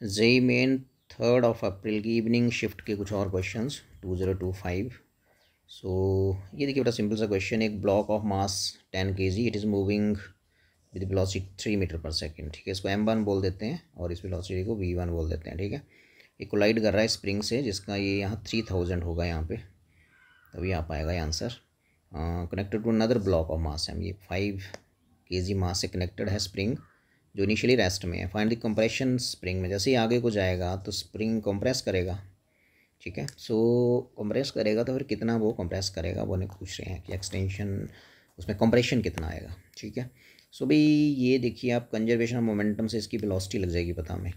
JEE main 3 अप्रैल की evening shift के कुछ और क्वेश्चंस 2025। सो ये देखिए बड़ा सिंपल सा क्वेश्चन। एक block of mass 10 kg, it is moving with velocity 3 metre per second. ठीक है, इसको m1 बोल देते हैं और इस वेलोसिटी को v1 बोल देते हैं। ठीक है, ये कोलाइड कर रहा है स्प्रिंग से जिसका ये यहाँ 3000 होगा यहाँ पे, तभी आ पाएगा ये answer. Connected to another block of mass m, ये 5 kg मास से कनेक्टेड है स्प्रिंग जो इनिशियली रेस्ट में है। फाइंड द कंप्रेशन स्प्रिंग में, जैसे ही आगे को जाएगा तो स्प्रिंग कंप्रेस करेगा। ठीक है, सो कंप्रेस करेगा तो फिर कितना वो कंप्रेस करेगा, वो नहीं पूछ रहे हैं कि एक्सटेंशन उसमें कंप्रेशन कितना आएगा। ठीक है, सो भाई ये देखिए आप कंजर्वेशन ऑफ मोमेंटम से इसकी वेलोसिटी लग जाएगी पता हमें।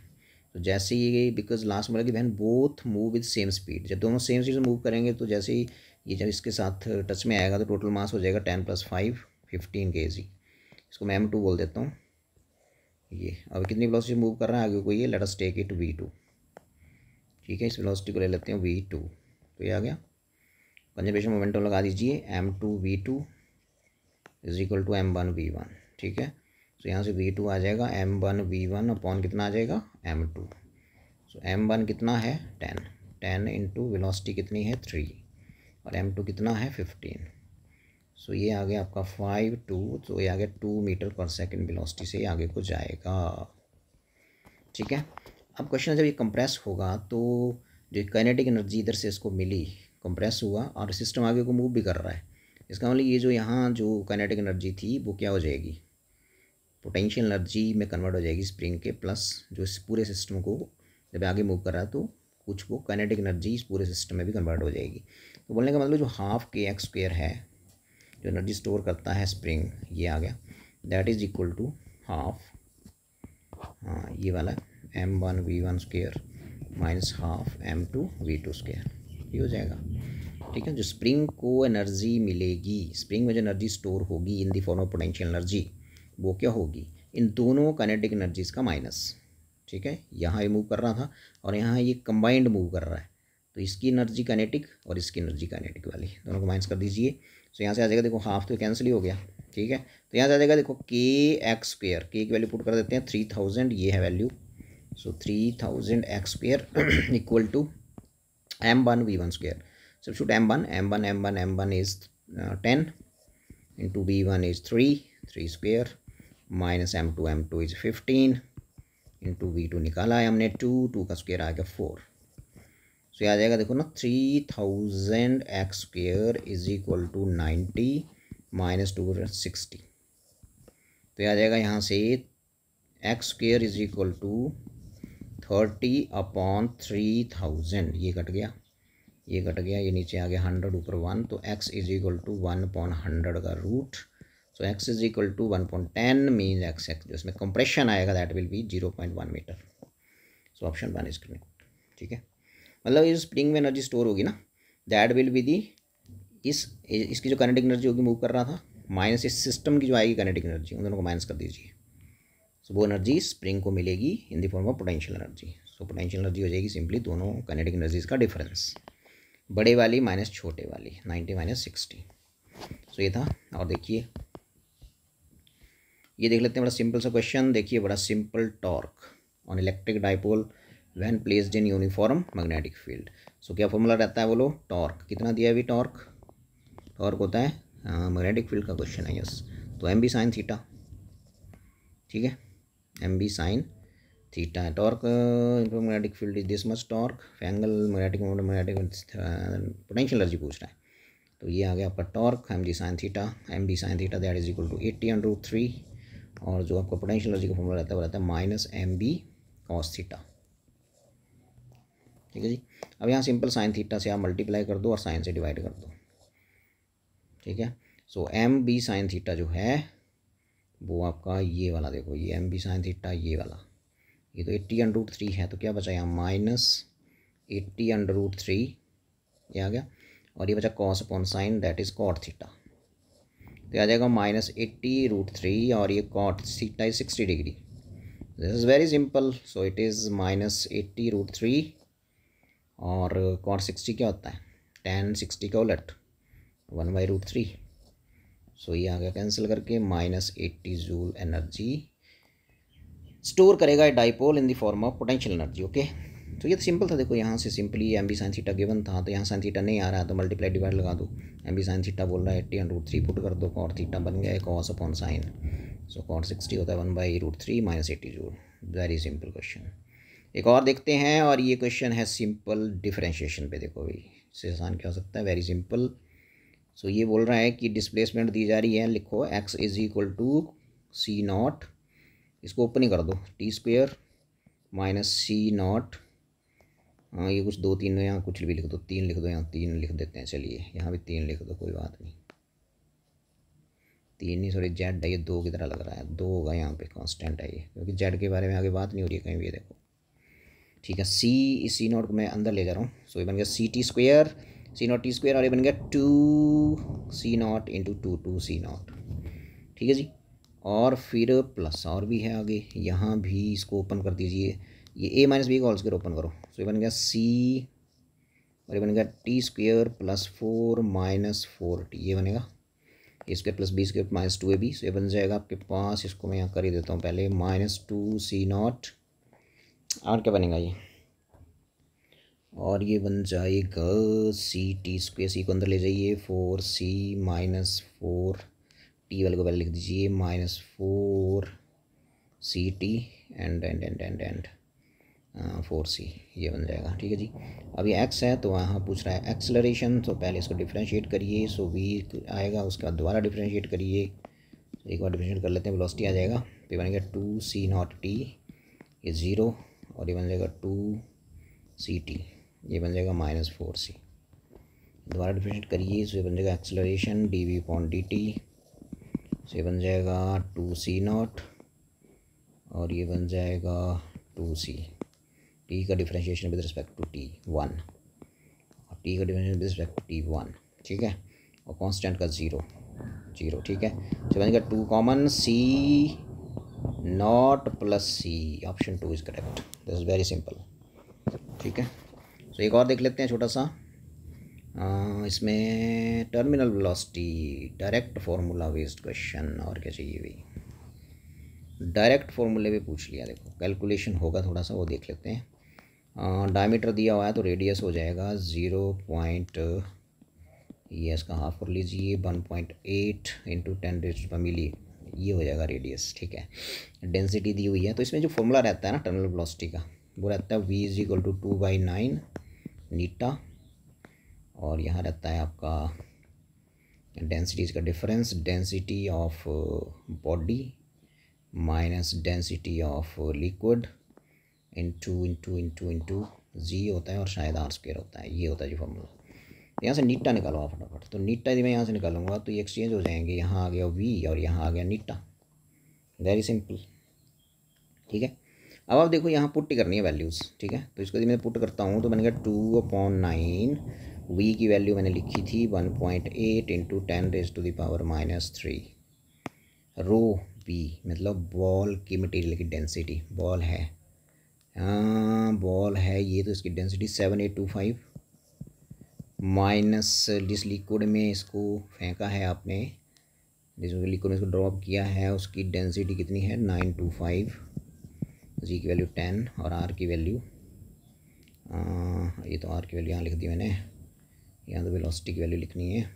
तो जैसे ये बिकॉज लास्ट में कि बहन both move with same speed, जब दोनों सेम स्पीड से मूव करेंगे तो जैसे ही ये जब इसके साथ टच में आएगा तो टोटल मास हो जाएगा 10 + 5 15 kg। इसको मैं m2 बोल देता हूँ। ये अब कितनी वेलोसिटी मूव कर रहा है आगे को, ये let us take it v2। ठीक है, इस वेलोसिटी को ले लेते हैं v2, तो ये आ गया। कंजर्वेशन मोमेंटम लगा दीजिए, m2 v2 is equal to m1 v1। ठीक है, तो यहाँ से v2 आ जाएगा m1 v1 अपॉन कितना आ जाएगा m2। सो m1 कितना है 10 इंटू वेलोसिटी कितनी है 3 और m2 कितना है 15। सो ये आ गया आपका 5 तो ये आ गया 2 मीटर पर सेकेंड वेलोसिटी से आगे को जाएगा। ठीक है, अब क्वेश्चन जब ये कंप्रेस होगा तो जो काइनेटिक एनर्जी इधर से इसको मिली, कंप्रेस हुआ और सिस्टम आगे को मूव भी कर रहा है, इसका मतलब ये जो यहाँ जो काइनेटिक एनर्जी थी वो क्या हो जाएगी, पोटेंशियल एनर्जी में कन्वर्ट हो जाएगी स्प्रिंग के, प्लस जो इस पूरे सिस्टम को जब आगे मूव कर रहा है तो कुछ वो काइनेटिक एनर्जी इस पूरे सिस्टम में भी कन्वर्ट हो जाएगी। तो बोलने का मतलब जो हाफ kx² है जो एनर्जी स्टोर करता है स्प्रिंग, ये आ गया, that is equal to half, हाँ ये वाला m1 v1² minus half m2 v2², ये हो जाएगा। ठीक है, जो स्प्रिंग को एनर्जी मिलेगी, स्प्रिंग में जो एनर्जी स्टोर होगी in the form of potential energy, वो क्या होगी, इन दोनों काइनेटिक एनर्जीज का माइनस। ठीक है, यहाँ ये मूव कर रहा था और यहाँ ये कंबाइंड मूव कर रहा है, तो इसकी एनर्जी काइनेटिक और इसकी एनर्जी काइनेटिक वाली, दोनों को माइनस कर दीजिए। तो यहाँ से आ जाएगा देखो हाफ तो कैंसिल ही हो गया। ठीक है, तो यहाँ से आ जाएगा देखो kx², के की वैल्यू पुट कर देते हैं 3000, ये है value. So 3000 x² equal to m1 v1²। Substitute m1 is 10 into v1 is 3² minus m2 is 15 into v2 निकाला है हमने 2 का स्क्वायर आ गया 4। सो आ जाएगा देखो ना 3000 x² is equal to 90 minus 2 60। तो आ जाएगा यहाँ से x² is equal to 30 upon 3000, ये कट गया, ये कट गया, ये नीचे आ गया 100 ऊपर 1, तो x इज इक्वल टू 1/100 का root. So x is equal to 1.10 mean x जो इसमें कंप्रेशन आएगा that will be 0.1 metre. So option 1 is correct. ठीक है, मतलब ये स्प्रिंग में एनर्जी स्टोर होगी ना, दैट विल बी दी इसकी जो काइनेटिक एनर्जी होगी मूव कर रहा था, माइनस इस सिस्टम की जो आएगी काइनेटिक एनर्जी, उन दोनों को माइनस कर दीजिए। सो वो एनर्जी स्प्रिंग को मिलेगी इन the form of potential energy. So potential energy हो जाएगी सिंपली दोनों काइनेटिक एनर्जीज का डिफरेंस, बड़े वाली माइनस छोटे वाली, 90 माइनस 60। सो ये था। और देखिए ये देख लेते हैं, बड़ा सिंपल सा क्वेश्चन देखिए, बड़ा simple. Torque on electric dipole when placed in uniform magnetic field. So क्या फॉर्मूला रहता है बोलो, टॉर्क कितना दिया है अभी, टॉर्क होता है मैग्नेटिक फील्ड का क्वेश्चन है, यस, तो एम बी साइन थीटा। ठीक है, एम बी साइन थीटा है torque, magnetic field is this much torque, angle magnetic potential energy पूछ रहा है, तो ये आ गया आपका torque M G sine theta that is equal to 80/3, और जो आपका पोटेंशियल एनर्जी का फॉर्मूला रहता है वो रहता है minus M B cos theta. ठीक है जी, अब यहाँ सिंपल साइन थीटा से आप मल्टीप्लाई कर दो और साइन से डिवाइड कर दो। ठीक है, सो एम बी साइन थीटा जो है वो आपका ये वाला देखो, ये एम बी साइन थीटा ये वाला, ये तो 80/3 है, तो क्या बचा यहाँ माइनस 80/3, ये आ गया, और ये बचा cos upon sine that is cot theta, तो आ जाएगा माइनस 80/3, और ये cot theta is 60 degree. This is very simple, so it is minus 80/3, और कॉट 60 क्या होता है, tan 60 का उलट 1/√3। सो ये आ गया कैंसिल करके, माइनस 80 जूल एनर्जी स्टोर करेगा dipole in the form of potential energy. Okay, तो ये तो सिंपल था। देखो यहाँ से simply M B sine theta given था, तो यहाँ साइन थीटा नहीं आ रहा है तो मल्टीप्लाई डिवाइड लगा दो। एम बी साइन थीटा बोल रहा है 80/√3 पुट कर दो, कॉट थीटा बन गया है कॉस अपॉन साइन। सो कॉट 60 होता है 1/√3 minus 80 joule. Very simple question. एक और देखते हैं, और ये क्वेश्चन है सिंपल डिफरेंशिएशन पे। देखो भाई इससे आसान क्या हो सकता है, वेरी सिंपल। सो ये बोल रहा है कि डिस्प्लेसमेंट दी जा रही है, लिखो x is equal to C naught, इसको ओपन ही कर दो, t² माइनस सी नॉट। हाँ ये कुछ 2 3 यहाँ कुछ भी लिख दो, 3 लिख दो, यहाँ 3 लिख देते हैं। चलिए यहाँ भी 3 लिख दो, कोई बात नहीं। 3 नहीं, सॉरी जेड है, ये 2 की तरह लग रहा है, 2 होगा यहाँ पे, कांस्टेंट है ये, क्योंकि जेड के बारे में आगे बात नहीं हो रही है कहीं भी। ये देखो ठीक है, सी नॉट को मैं अंदर ले जा रहा हूँ। सो ये बन गया ct², सी नॉट t², और ये बन गया 2c0 इंटू 2c0। ठीक है जी, और फिर प्लस और भी है आगे, यहाँ भी इसको ओपन कर दीजिए, ये a माइनस बी का होल स्क्वायर ओपन करो। सो ये बन गया c, और ये बन गया t² प्लस 4 माइनस 4t, ये बनेगा a² plus b² minus 2ab। सो ये बन जाएगा आपके पास, इसको मैं यहाँ कर ही देता हूँ पहले, -2c0, और क्या बनेगा ये, और ये बन जाएगा ct², सी को अंदर ले जाइए, 4c माइनस 4t वाले को पहले लिख दीजिए, -4ct एंड 4c, ये बन जाएगा। ठीक है जी, अब ये x है तो वहाँ पूछ रहा है एक्सेलरेशन, तो पहले इसको डिफरेंशिएट करिए। सो v आएगा, उसके बाद दोबारा डिफरेंशिएट करिए, एक बार डिफरेंशिएट कर लेते हैं, वेलोसिटी आ जाएगा, तो बनेगा 2c0t, ये 0, और ये बन जाएगा 2ct, ये बन जाएगा -4c। दोबारा डिफरेंशिएट करिए, सो ये बन जाएगा एक्सेलरेशन dv/dt, सो ये बन जाएगा 2c0, और ये बन जाएगा 2c। t का differentiation with respect to t 1, और t का differentiation with respect to t 1। ठीक है, और कांस्टेंट का 0 0। ठीक है, तो बनेगा 2 common, c0 plus c, option 2 is correct. This is very simple. ठीक है, तो एक और देख लेते हैं छोटा सा, इसमें terminal velocity direct formula based question, और क्या चाहिए भाई, डायरेक्ट फार्मूले पे पूछ लिया। देखो कैलकुलेशन होगा थोड़ा सा, वो देख लेते हैं। डायमीटर दिया हुआ है तो रेडियस हो जाएगा 0. ये इसका हाफ कर लीजिए, 1.8 इंटू 10⁻⁻⁴ मिली, ये हो जाएगा रेडियस। ठीक है, डेंसिटी दी हुई है, तो इसमें जो फॉर्मूला रहता है ना टर्मिनल वेलोसिटी का, वो रहता है v इज इक्वल टू 2/9 नीटा, और यहाँ रहता है आपका डेंसिटीज का difference, density of body minus density of liquid into g होता है, और शायद r² होता है, ये होता है जो फॉर्मूला। यहाँ से नीटा निकालो आप फटाफट, तो नीटा यदि मैं यहाँ से निकालूंगा तो ये एक्सचेंज हो जाएंगे, यहाँ आ गया v और यहाँ आ गया नीटा, वेरी सिंपल। ठीक है, अब आप देखो यहाँ पुट करनी है वैल्यूज़। ठीक है, तो इसको यदि मैं पुट करता हूँ तो बनेगा 2/9, v की वैल्यू मैंने लिखी थी 1.8 इंटू 10⁻⁻³ रो v, मतलब बॉल की मटेरियल की डेंसिटी, बॉल है, हाँ बॉल है ये, तो इसकी डेंसिटी 7825 माइनस जिस लिक्विड में इसको फेंका है आपने, जिस लिक्विड में इसको ड्रॉप किया है, उसकी डेंसिटी कितनी है 925, जी की वैल्यू 10, और आर की वैल्यू, ये तो आर की वैल्यू यहाँ लिख दी मैंने, यहाँ तो वेलोसिटी की वैल्यू लिखनी है,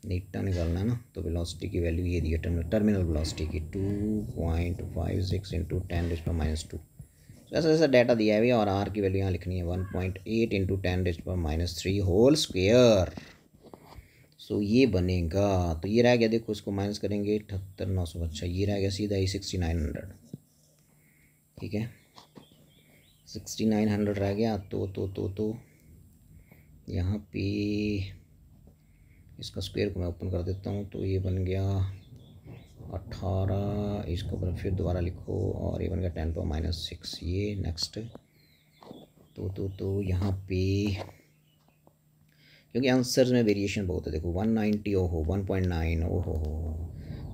नीटा निकालना है ना, तो वेलोसिटी की वैल्यू ये दी है, टर्मिनल वेलोसिटी की 2.56 इंटू 10⁻⁻²। तो ऐसा ऐसा डाटा दिया है भैया, और आर की वैल्यू यहाँ लिखनी है 1.8 इंटू 10⁻³ होल स्क्वेयर। सो ये बनेगा, तो ये रह गया, देखो इसको माइनस करेंगे 78,900, अच्छा ये रह गया सीधा ही 6900। ठीक है, 6900 रह गया, तो यहाँ पे इसका स्क्वायर को मैं ओपन कर देता हूँ, तो ये बन गया 18, इसके ऊपर फिर दोबारा लिखो, और ये बन गया 10⁻⁻6, ये नेक्स्ट। तो यहाँ पे क्योंकि आंसर्स में वेरिएशन बहुत है, देखो 190, ओहो 1.9, ओहो,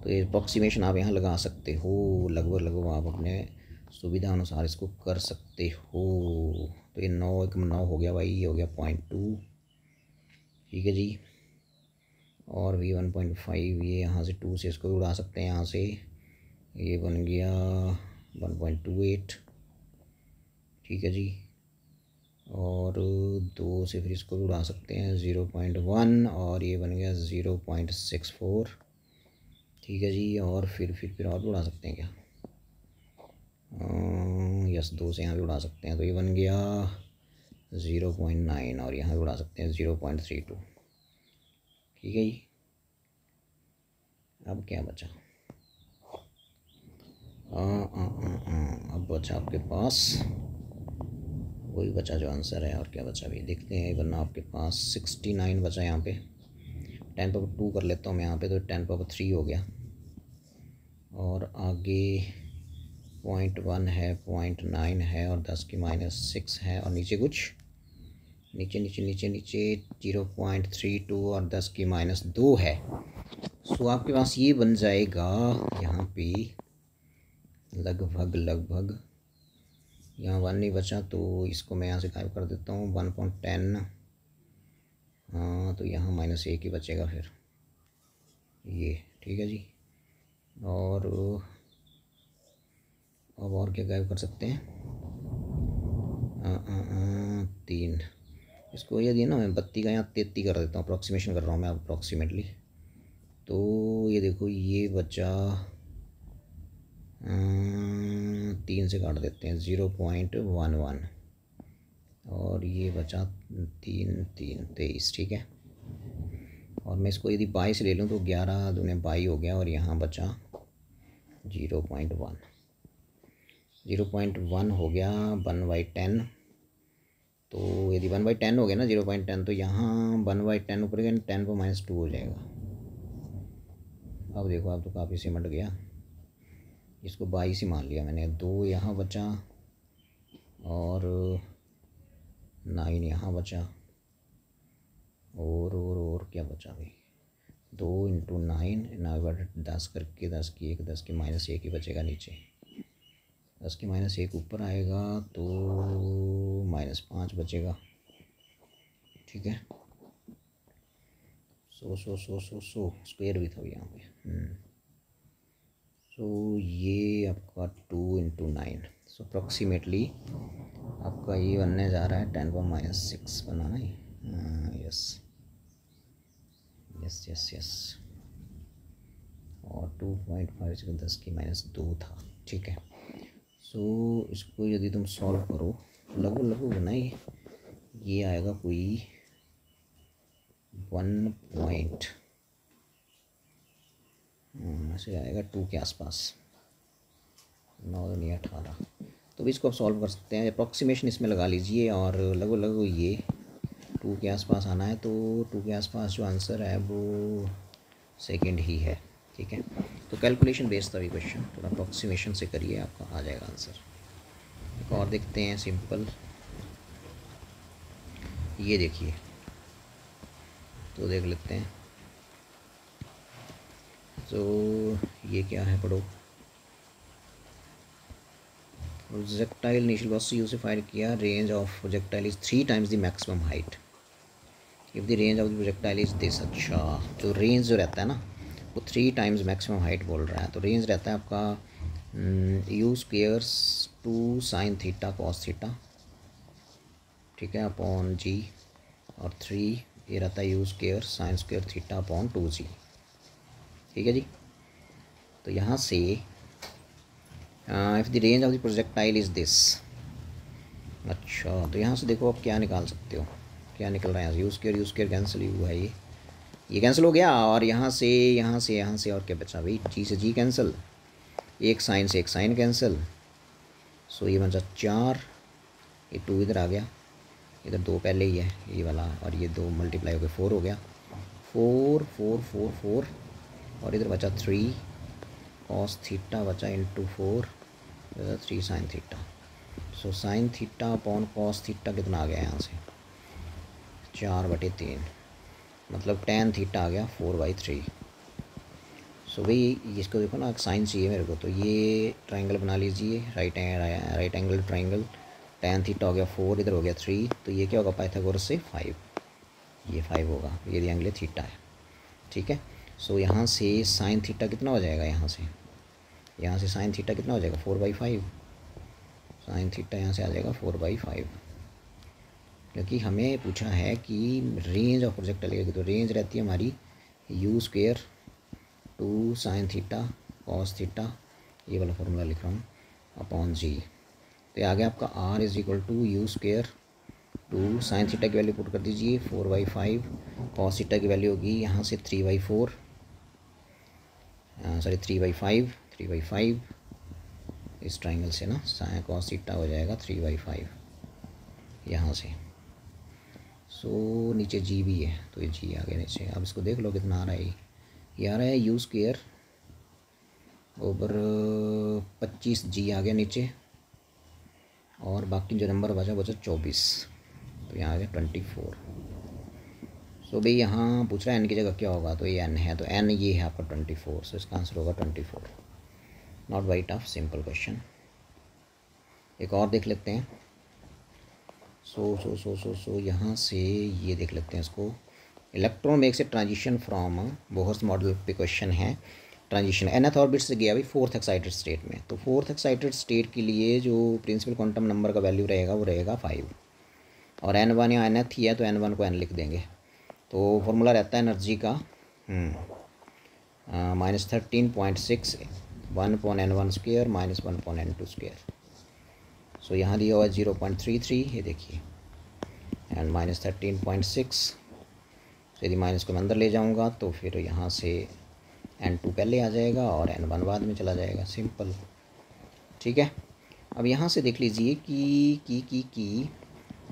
तो ये अप्रॉक्सीमेशन आप यहाँ लगा सकते हो, लगभग आप अपने सुविधा अनुसार इसको कर सकते हो। तो ये 9 हो गया भाई, ये हो गया 0.2। ठीक है जी, और भी 1.5, ये यहाँ से 2 से इसको उड़ा सकते हैं यहाँ से, ये बन गया 1.28, ठीक है जी। और 2 से फिर इसको भी उड़ा सकते हैं 0.1, और ये बन गया 0.64, ठीक है जी। और फिर और भी उड़ा सकते हैं क्या? यस, 2 से यहाँ भी उड़ा सकते हैं, तो ये बन गया 0.9, और यहाँ भी उड़ा सकते हैं 0.32, ठीक है जी। अब क्या बचा? अब बचा आपके पास वही बचा जो आंसर है, और क्या बचा भी देखते हैं। वरना आपके पास 69 बचा यहाँ पे। 10^2 कर लेता हूँ मैं यहाँ पे, तो 10^3 हो गया। और आगे 0.1 है, 0.9 है, और 10 की -6 है, और नीचे कुछ नीचे 0.32 और 10 की -2 है। सो आपके पास ये बन जाएगा यहाँ पे लगभग यहाँ 1 नहीं बचा, तो इसको मैं यहाँ से गायब कर देता हूँ। 1.10, हाँ, तो यहाँ -1 ही बचेगा फिर ये, ठीक है जी। और अब और क्या गायब कर सकते हैं? 3, इसको ये दिया ना, मैं 32 का यहाँ 33 कर देता हूँ, अप्रॉक्सीमेशन कर रहा हूँ मैं अप्रॉक्सीमेटली। तो ये देखो, ये बचा 3 से काट देते हैं 0.11, और ये बचा 23, ठीक है। और मैं इसको यदि 22 ले लूँ तो 11 दूने 22 हो गया, और यहाँ बचा 0.1 हो गया 1/10। तो यदि 1/10 हो गया ना 0.10, तो यहाँ 1/10 ऊपर गया, 10 पर -2 हो जाएगा। अब देखो, अब तो काफ़ी सिमट गया। इसको 22 ही मान लिया मैंने। 2 यहाँ बचा, और 9 यहाँ बचा, और क्या बचा भाई? 2 × 9 10 करके 10 की 1, 10 की -1 ही बचेगा नीचे। 10 की -1 ऊपर आएगा तो -5 बचेगा, ठीक है। सो स्क्वायर भी था यहाँ पे। सो ये आपका 2 × 9, सो अप्रॉक्सीमेटली आपका ये बनने जा रहा है 10 पर -6 बना नहीं। यस, और 2.5 से 10 की -2 था, ठीक है। सो इसको यदि तुम सॉल्व करो, लगभग बनाई, ये आएगा कोई 1 ऐसे आएगा 2 के आसपास, 9 नहीं 18। तो भी इसको आप सॉल्व कर सकते हैं, अप्रॉक्सीमेशन इसमें लगा लीजिए, और लगभग ये 2 के आसपास आना है। तो 2 के आसपास जो आंसर है वो सेकंड ही है, ठीक है। तो कैलकुलेशन बेस्ड था ये क्वेश्चन, थोड़ा अप्रॉक्सीमेशन से करिए, आपका आ जाएगा आंसर। एक और देखते हैं सिंपल, ये देखिए, तो देख लेते हैं। तो ये क्या है, पढ़ो। प्रोजेक्टाइल इनिशियल वेलोसिटी से यूज से फायर किया, range of projectile is 3 times the maximum height if the range of the projectile is this. अच्छा, तो रेंज जो रहता है ना वो 3 टाइम्स मैक्सिमम हाइट बोल रहा है। तो रेंज रहता है आपका U² 2 sin theta cos theta, ठीक है, अपॉन G, और 3 ये रहता है U² sin² theta upon 2G, ठीक है जी। तो यहाँ से if the range of the projectile is this. अच्छा, तो यहाँ से देखो आप क्या निकाल सकते हो, क्या निकल रहा है? U² कैंसिल हुआ है, ये कैंसिल हो गया, और यहाँ से और क्या बचा भाई? G से G कैंसिल, एक साइन से एक साइन कैंसिल। सो ये बचा 4, ये 2 इधर आ गया, इधर 2 पहले ही है ये वाला, और ये 2 मल्टीप्लाई हो गया 4 हो गया, 4 और इधर बचा 3 cos थीटा बचा इंटू 4, 3 sin थीटा। सो sin theta upon cos theta कितना आ गया यहाँ से? 4/3, मतलब tan थीटा आ गया 4/3। सो भाई इसको देखो ना, साइन चाहिए मेरे को, तो ये ट्राइंगल बना लीजिए, right angle triangle. tan theta हो गया 4, इधर हो गया 3, तो ये क्या होगा पाइथागोरस से 5, ये 5 होगा, ये एंगल थीटा है, ठीक है। सो यहाँ से साइन थीटा कितना हो जाएगा यहाँ से? यहाँ से साइन थीटा कितना हो जाएगा 4/5, साइन थीटा यहाँ से आ जाएगा 4/5, क्योंकि हमें पूछा है कि रेंज ऑफ प्रोजेक्टाइल की, तो रेंज रहती है हमारी u² 2 sine theta cos theta, ये वाला फॉर्मूला लिख रहा हूँ, अपॉन g। तो ये आ गया आपका r is equal to u² 2 sine theta की वैल्यू पुट कर दीजिए 4/5, कॉस थीटा की वैल्यू होगी यहाँ से 3/4, सॉरी 3/5 इस ट्राइंगल से ना, साइन कॉस थीटा हो जाएगा 3/5 यहाँ से। सो नीचे जी भी है, तो ये जी आ गया नीचे। अब इसको देख लो कितना आ रहा है, ये आ रहा है u² ओवर 25g आ गया नीचे, और बाकी जो नंबर बचा 24, तो यहाँ आ गया 24। सो भाई यहाँ पूछ रहा है n की जगह क्या होगा, तो ये n है, तो n ये है आपका 24, सो इसका आंसर होगा 24। Not very tough, simple question. एक और देख लेते हैं। सो यहाँ से ये देख लेते हैं इसको, electron makes a transition from Bohr's model पे क्वेश्चन है, ट्रांजिशन nth ऑर्बिट से गया अभी 4th एक्साइटेड स्टेट में। तो 4th एक्साइटेड स्टेट के लिए जो प्रिंसिपल क्वांटम नंबर का वैल्यू रहेगा वो रहेगा 5, और n1 या nth ही है तो n1 को n लिख देंगे। तो फॉर्मूला रहता है एनर्जी का -13.6 1/n1² -1/n2²। सो यहाँ दिया हुआ है 0.33, ये देखिए, एंड -13.6, यदि माइनस को मैं अंदर ले जाऊँगा तो फिर यहाँ से n2 पहले आ जाएगा और n1 बाद में चला जाएगा, सिंपल। ठीक है, अब यहाँ से देख लीजिए कि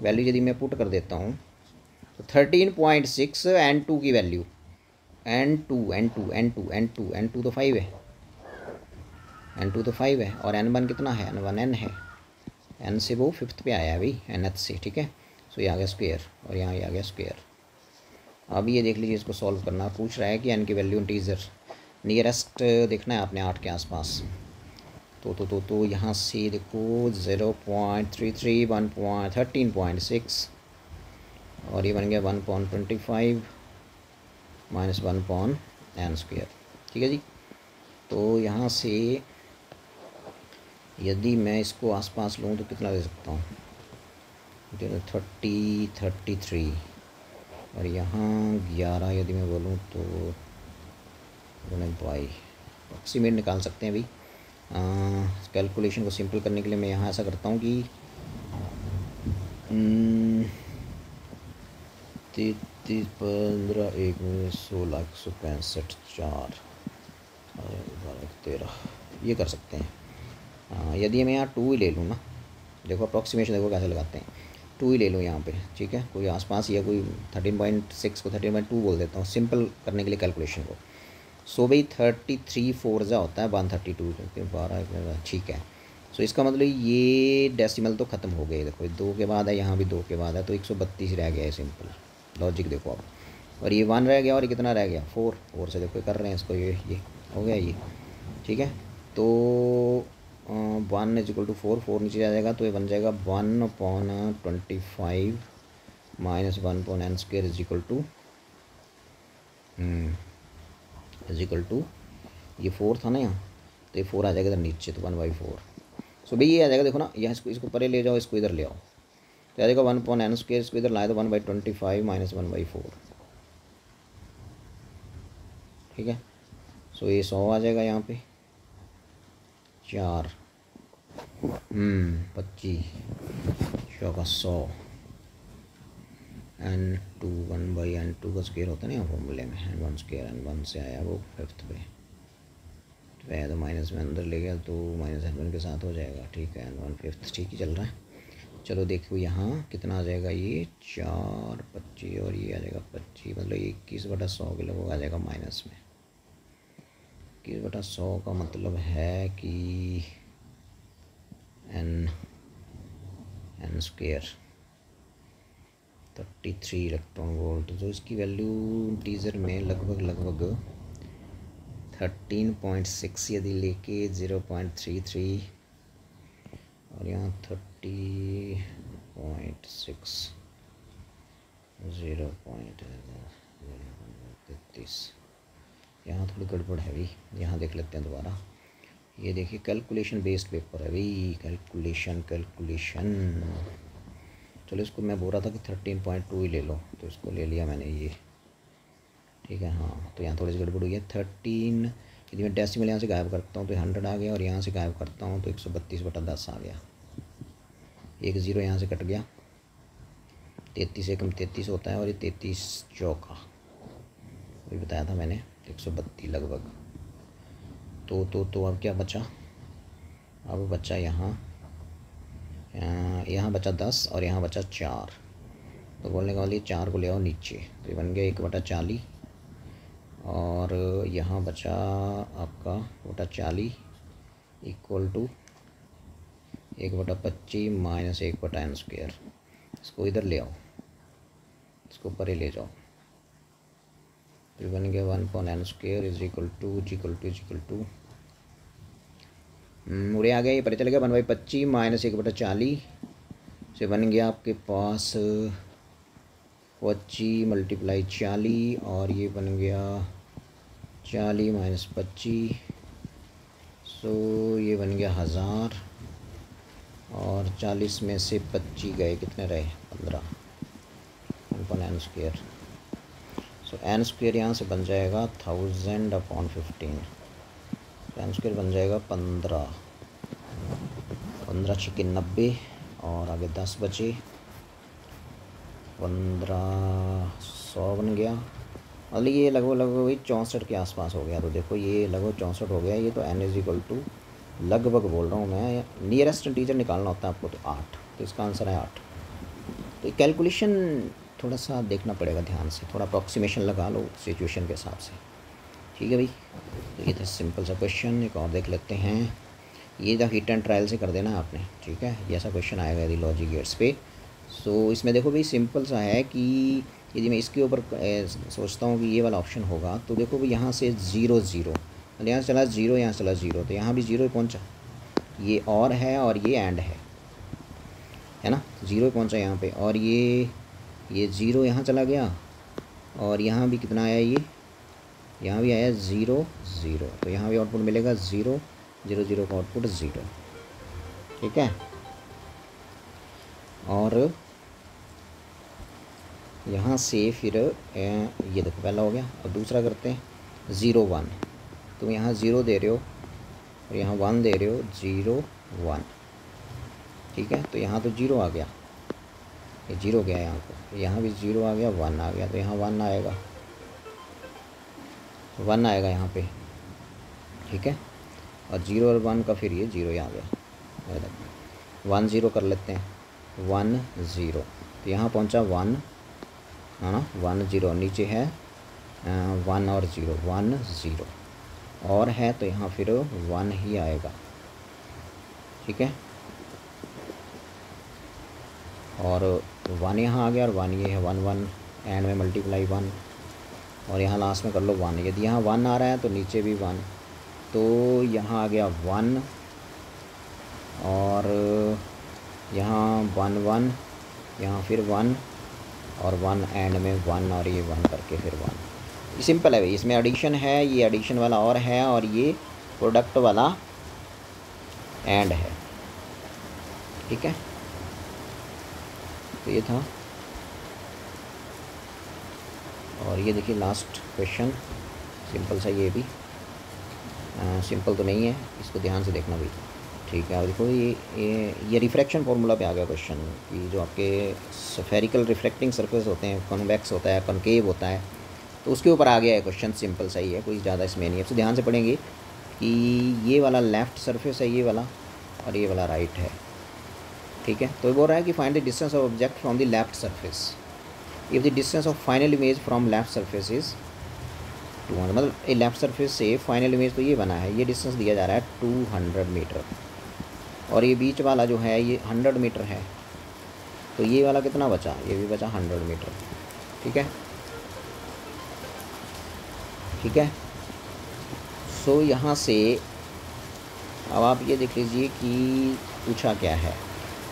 वैल्यू यदि मैं पुट कर देता हूँ तो 13.6 n2 की वैल्यू, n2 तो 5 है, n2 तो 5 है, और n1 कितना है, n1 n है, n से वो 5th पे आया है भाई, nth से। ठीक है, सो ये आ गया स्क्वायर और यहाँ ये आ गया स्क्वायर। अब ये देख लीजिए, इसको सॉल्व करना, पूछ रहा है कि n की वैल्यू इंटीजर नियरेस्ट देखना है आपने 8 के आसपास। तो यहाँ से देखो 0.33 13.6, और ये बन गया 1/25 -1/n²। ठीक है जी। तो यहाँ से यदि मैं इसको आसपास लूँ तो कितना ले सकता हूँ, 33, और यहाँ 11 यदि मैं बोलूँ तो बाई अप्रोक्सीमेट निकाल सकते हैं भाई। कैलकुलेशन को सिंपल करने के लिए मैं यहाँ ऐसा करता हूँ कि 33 15 1 16 165 4 13 ये कर सकते हैं। यदि मैं यहाँ 2 ही ले लूँ ना, देखो अप्रोक्सीमेशन देखो कैसे लगाते हैं, 2 ही ले लूँ यहाँ पे। ठीक है, कोई आसपास या कोई 13.6 को 13.2 बोल देता हूँ सिंपल करने के लिए कैलकुलेशन को। सो भाई 33 4 जा होता है 132, 12। ठीक है, सो इसका मतलब ये डेसिमल तो ख़त्म हो गए, देखो 2 के बाद है, यहाँ भी 2 के बाद है, तो 132 रह गया है, सिंपल लॉजिक देखो आप। और ये 1 रह गया, और ये कितना रह गया 4 से देखो कर रहे हैं इसको, ये हो गया ये। ठीक है, तो 1 = 4 नीचे आ जाएगा, तो ये बन जाएगा 1/25 -1/n² = ये 4 था ना यहाँ, तो ये 4 आ जाएगा इधर नीचे, तो 1/4। सो भाई ये आ जाएगा, देखो ना, यहाँ इसको परे ले जाओ, इसको इधर ले आओ, तो आ जाएगा 1/n², इसको इधर लाए तो 1/25 -1/4। ठीक है, सो ये 100 आ जाएगा यहाँ पे, 4 25 का 100, n2 1/n2 का स्क्वायर होता है ना यहाँ फॉर्मूले में, n1² n1 से आया वो 5th पे, तो माइनस में अंदर ले गया तो -n1 के साथ हो जाएगा। ठीक है, n1 5th ठीक ही चल रहा है। चलो देखो यहाँ कितना आ जाएगा, ये 4 25 और ये आ जाएगा 25, मतलब 21/100 के लगभग आ जाएगा माइनस में। 21/100 का मतलब है कि n² 33 इलेक्ट्रॉन वोल्ट, तो इसकी वैल्यू इंटीजर में लगभग 13.6 यदि लेके 0.33, और यहाँ 30.6 0.33, यहाँ थोड़ी गड़बड़ है भाई, यहाँ देख लेते हैं दोबारा। ये देखिए कैलकुलेशन बेस्ड पेपर है भाई, कैलकुलेशन। चलो इसको मैं बोल रहा था कि 13.2 ही ले लो, तो इसको ले लिया मैंने ये, ठीक है। हाँ तो यहाँ थोड़ी सी गड़बड़ हुई है। 13 यदि मैं डेसिमल यहाँ से गायब करता हूँ तो 100 आ गया, और यहाँ से गायब करता हूँ तो 132/10 आ गया। एक ज़ीरो यहाँ से कट गया। 33 एकम 33 होता है, और ये 33 चौका अभी बताया था मैंने, 132 लगभग। तो अब क्या बचा? अब बचा यहाँ बचा 10 और यहाँ बचा 4। तो बोलने का वाली 4 को ले आओ नीचे, तो ये बन गया 1/40, और यहाँ बचा आपका 1/40 इक्वल टू 1/25 माइनस 1/n²। इसको इधर ले आओ, इसको ऊपर ही ले जाओ, तो बन गया 1/n² इज इक्वल टू मुड़े आ गया, ये पता चल गया 1/25 माइनस 1/40 से बन गया आपके पास 25 × 40, और ये बन गया 40 माइनस 25, सो ये बन गया 1000, और 40 में से 25 गए, कितने रहे? 15 1/n²। सो n² यहाँ से बन जाएगा 1000/15, n² बन जाएगा 15 × 90, और आगे 10 बचे, 1500 बन गया। मतलब ये लगभग वही 64 के आसपास हो गया। तो देखो ये लगभग 64 हो गया। ये तो n = लगभग बोल रहा हूँ मैं, नियरेस्ट टीचर निकालना होता है आपको, तो 8, तो इसका आंसर है 8। तो कैलकुलेशन थोड़ा सा देखना पड़ेगा ध्यान से, थोड़ा अप्रॉक्सीमेशन लगा लो सिचुएशन के हिसाब से, ठीक है भाई। तो ये था सिंपल सा क्वेश्चन। एक और देख लेते हैं। ये जो हिट एंड ट्रायल से कर देना आपने, ठीक है। ये ऐसा क्वेश्चन आएगा यदि लॉजिक गेट्स पे। सो इसमें देखो भाई सिंपल सा है कि यदि मैं इसके ऊपर सोचता हूँ कि ये वाला ऑप्शन होगा, तो देखो भाई यहाँ से 0 0, यहाँ से चला 0, यहाँ से चला 0, तो यहाँ भी 0 पहुँचा। ये और है और ये एंड है ना, 0 पहुँचा यहाँ पे, और ये 0 यहाँ चला गया, और यहाँ भी कितना आया, ये यहाँ भी आया 0 0, तो यहाँ भी आउटपुट मिलेगा 0 0 0 का आउटपुट 0, ठीक है। और यहाँ से फिर ये देखो पहला हो गया। अब दूसरा करते हैं 0 1, तुम यहाँ 0 दे रहे हो और यहाँ 1 दे रहे हो, 0 1, ठीक है। तो यहाँ तो 0 आ गया, ये 0 गया यहाँ को, यहाँ भी 0 आ गया, 1 आ गया, तो यहाँ 1 आएगा, 1 आएगा यहाँ पे, ठीक है। और 0 और 1 का फिर ये 0 ही आ गया। 1 0 कर लेते हैं, 1 0, तो यहाँ पहुँचा 1, है ना, 1 0, नीचे है 1 और 0, 1 0 और है, तो यहाँ फिर 1 ही आएगा, ठीक है। और 1 यहाँ आ गया, और 1 ये है, 1 1 एंड में मल्टीप्लाई 1, और यहाँ लास्ट में कर लो 1। यदि यहाँ 1 आ रहा है तो नीचे भी 1, तो यहाँ आ गया 1, और यहाँ 1 1, यहाँ फिर 1 और 1 एंड में 1, और ये 1 करके फिर 1। ये सिंपल है भाई, इसमें एडिशन है, ये एडिशन वाला और ये प्रोडक्ट वाला एंड है, ठीक है। तो ये था, और ये देखिए लास्ट क्वेश्चन सिंपल सा, ये भी सिंपल तो नहीं है, इसको ध्यान से देखना भी, ठीक है। और देखो ये रिफ्रैक्शन फार्मूला पे आ गया क्वेश्चन कि जो आपके स्फेरिकल रिफ्रैक्टिंग सरफेस होते हैं, कॉन्वेक्स होता है, कॉनकेव होता है, तो उसके ऊपर आ गया है क्वेश्चन। सिंपल सा ही है, कोई ज़्यादा इसमें नहीं है। तो ध्यान से पढ़ेंगे कि ये वाला लेफ़्ट सरफेस है, ये वाला, और ये वाला राइट है, ठीक है। तो ये बोल रहा है कि find the distance of object from the left surface if the distance of final image from left surface is 200, मतलब ये लेफ्ट सरफेस से फाइनल इमेज तो ये बना है, ये डिस्टेंस दिया जा रहा है 200 मीटर, और ये बीच वाला जो है ये 100 मीटर है, तो ये वाला कितना बचा, ये भी बचा 100 मीटर, ठीक है, ठीक है। सो यहाँ से अब आप ये देख लीजिए कि पूछा क्या है,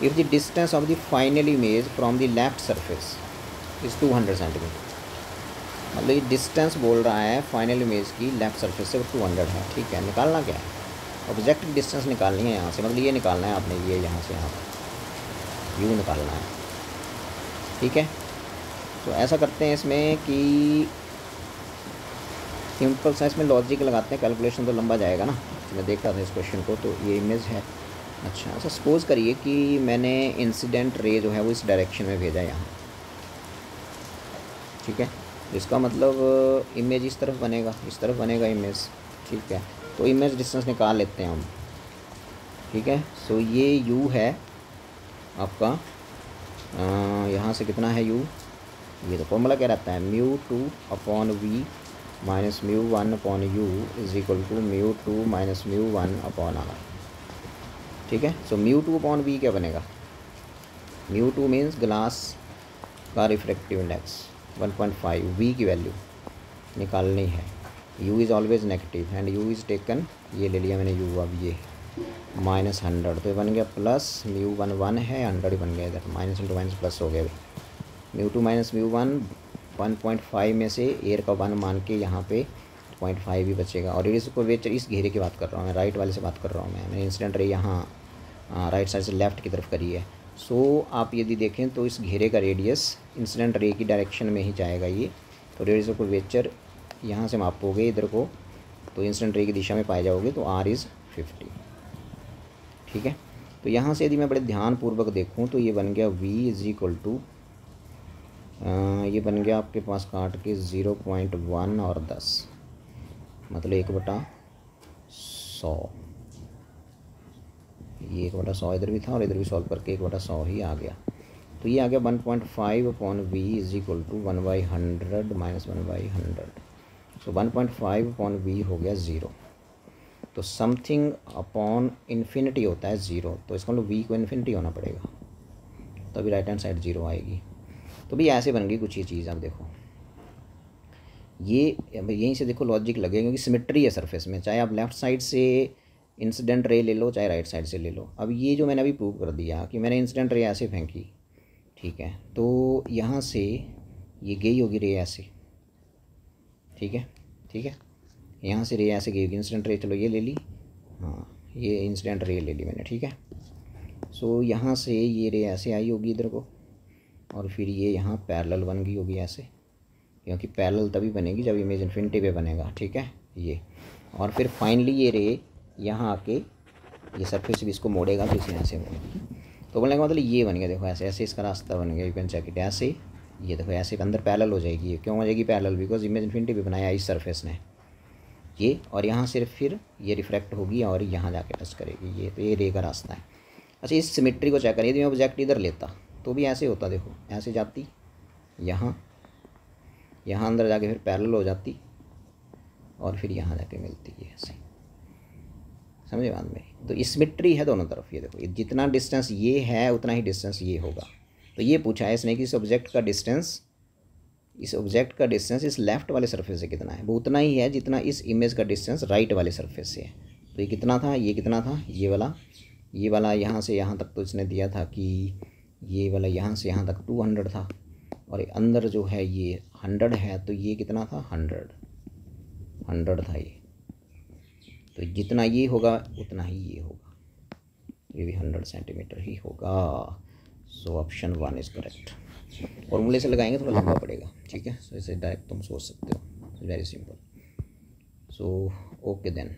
if the distance of the final image from the left surface is 200 centimetre, मतलब ये डिस्टेंस बोल रहा है फाइनल इमेज की लेफ्ट सरफेस से 200 है, ठीक है। निकालना क्या है, ऑब्जेक्ट की डिस्टेंस निकालनी है यहाँ से, मतलब ये निकालना है आपने, ये यहाँ से यहाँ पर यू निकालना है, ठीक है। तो ऐसा करते हैं इसमें कि सिंपल सा इसमें लॉजिक लगाते हैं, कैलकुलेशन तो लंबा जाएगा ना। मैं देख रहा था इस क्वेश्चन को, तो ये इमेज है। अच्छा सपोज़ करिए कि मैंने इंसिडेंट रे जो है वो इस डायरेक्शन में भेजा यहाँ, ठीक है। इसका मतलब इमेज इस तरफ बनेगा, इस तरफ बनेगा इमेज, ठीक है। तो इमेज डिस्टेंस निकाल लेते हैं हम, ठीक है। सो ये यू है आपका, यहाँ से कितना है यू, ये तो फॉर्मूला क्या रहता है, μ2/v minus μ1/u is equal to μ2 minus μ1/r, ठीक है। सो μ2/v क्या बनेगा, μ2 मीन्स ग्लास का रिफ्रैक्टिव इंडेक्स 1.5, v की वैल्यू निकालनी है, u is always negative and u is taken, ये ले लिया मैंने u, अब ये -100, तो ये बन गया प्लस μ1 1 है, 100 बन गया इधर, माइनस इंटू माइनस प्लस हो गया। μ2 माइनस μ1 1.5 में से एयर का 1 मान के यहाँ पे 0.5 ही बचेगा। और इसको वेचर इस घेरे की बात कर रहा हूँ मैं, राइट वाले से बात कर रहा हूँ मैंने इंसिडेंट रे यहाँ राइट साइड से लेफ़्ट की तरफ करी है। सो आप यदि देखें तो इस घेरे का रेडियस इंसिडेंट रे की डायरेक्शन में ही जाएगा ये, तो रेडियस को वेचर यहाँ से मापोगे इधर को, तो इंसिडेंट रे की दिशा में पाए जाओगे, तो r इज़ 50, ठीक है। तो यहाँ से यदि मैं बड़े ध्यानपूर्वक देखूँ तो ये बन गया v इज़ इक्वल टू, ये बन गया आपके पास काट के 0.1 और 10, मतलब 1/100, ये 1/100 इधर भी था और इधर भी सॉल्व करके 1/100 ही आ गया। तो ये आ गया 1.5/v is equal to 1/100 minus 1/100, so 1.5/v हो गया 0। तो समथिंग अपॉन इन्फिनिटी होता है 0, तो इसका मतलब v को इन्फिनिटी होना पड़ेगा, तभी राइट हैंड साइड 0 आएगी। तो भी ऐसे बन गई कुछ ये चीज़। आप देखो ये यहीं से देखो लॉजिक लगेगा, क्योंकि सिमेट्री है सरफेस में, चाहे आप लेफ़्ट साइड से इंसिडेंट रे ले लो चाहे राइट साइड से ले लो। अब ये जो मैंने अभी प्रूव कर दिया कि मैंने इंसिडेंट रे ऐसे फेंकी, ठीक है, तो यहाँ से ये गई होगी रे ऐसे, ठीक है, ठीक है, यहाँ से रे ऐसे गई होगी इंसिडेंट रे, चलो ये ले ली, हाँ ये इंसिडेंट रे ले ली मैंने, ठीक है। सो यहाँ से ये रे ऐसे आई होगी इधर को, और फिर ये यहाँ पैरेलल बन गई होगी ऐसे, क्योंकि पैरेलल तभी बनेगी जब इमेज इन्फिनिटी पे बनेगा, ठीक है ये। और फिर फाइनली ये रे यहाँ आके ये सरफेस भी इसको मोड़ेगा, तो इसे यहाँ से मोड़ेगी, तो बोलने का मतलब ये बन गया। देखो ऐसे ऐसे इसका रास्ता बन गया, यू कैन चेक इट ऐसे, ये देखो ऐसे अंदर पैरेलल हो जाएगी। ये क्यों हो जाएगी पैरेलल, बिकॉज इमेज इन्फिनिटी पे बनाया इस सरफेस ने ये, और यहाँ सिर्फ फिर ये रिफ्रैक्ट होगी और यहाँ जाके टच करेगी ये, तो ये रे का रास्ता है। अच्छा इस सिमेट्री को चेक करिए, यदि मैं ऑब्जेक्ट इधर लेता तो भी ऐसे होता, देखो ऐसे जाती यहाँ, यहाँ अंदर जाके फिर पैरेलल हो जाती और फिर यहाँ जाके मिलती है ऐसे, समझे बात में। तो सिमेट्री है दोनों तरफ, ये देखो जितना डिस्टेंस ये है उतना ही डिस्टेंस ये होगा। तो ये पूछा है इसने कि इस ऑब्जेक्ट का डिस्टेंस इस लेफ़्ट वाले सरफेस से कितना है, वो उतना ही है जितना इस इमेज का डिस्टेंस राइट वाले सरफेस से है। तो ये कितना था, ये कितना था, ये वाला यहाँ से यहाँ तक तो इसने दिया था कि ये वाला यहाँ से यहाँ तक 200 था, और अंदर जो है ये 100 है, तो ये कितना था 100 था ये। तो जितना ये होगा उतना ही ये होगा, ये भी 100 सेंटीमीटर ही होगा। सो ऑप्शन 1 इज़ करेक्ट। फॉर्मूले से लगाएंगे थोड़ा लंबा पड़ेगा, ठीक है। सो इसे डायरेक्ट तुम सोच सकते हो, very simple. So okay then.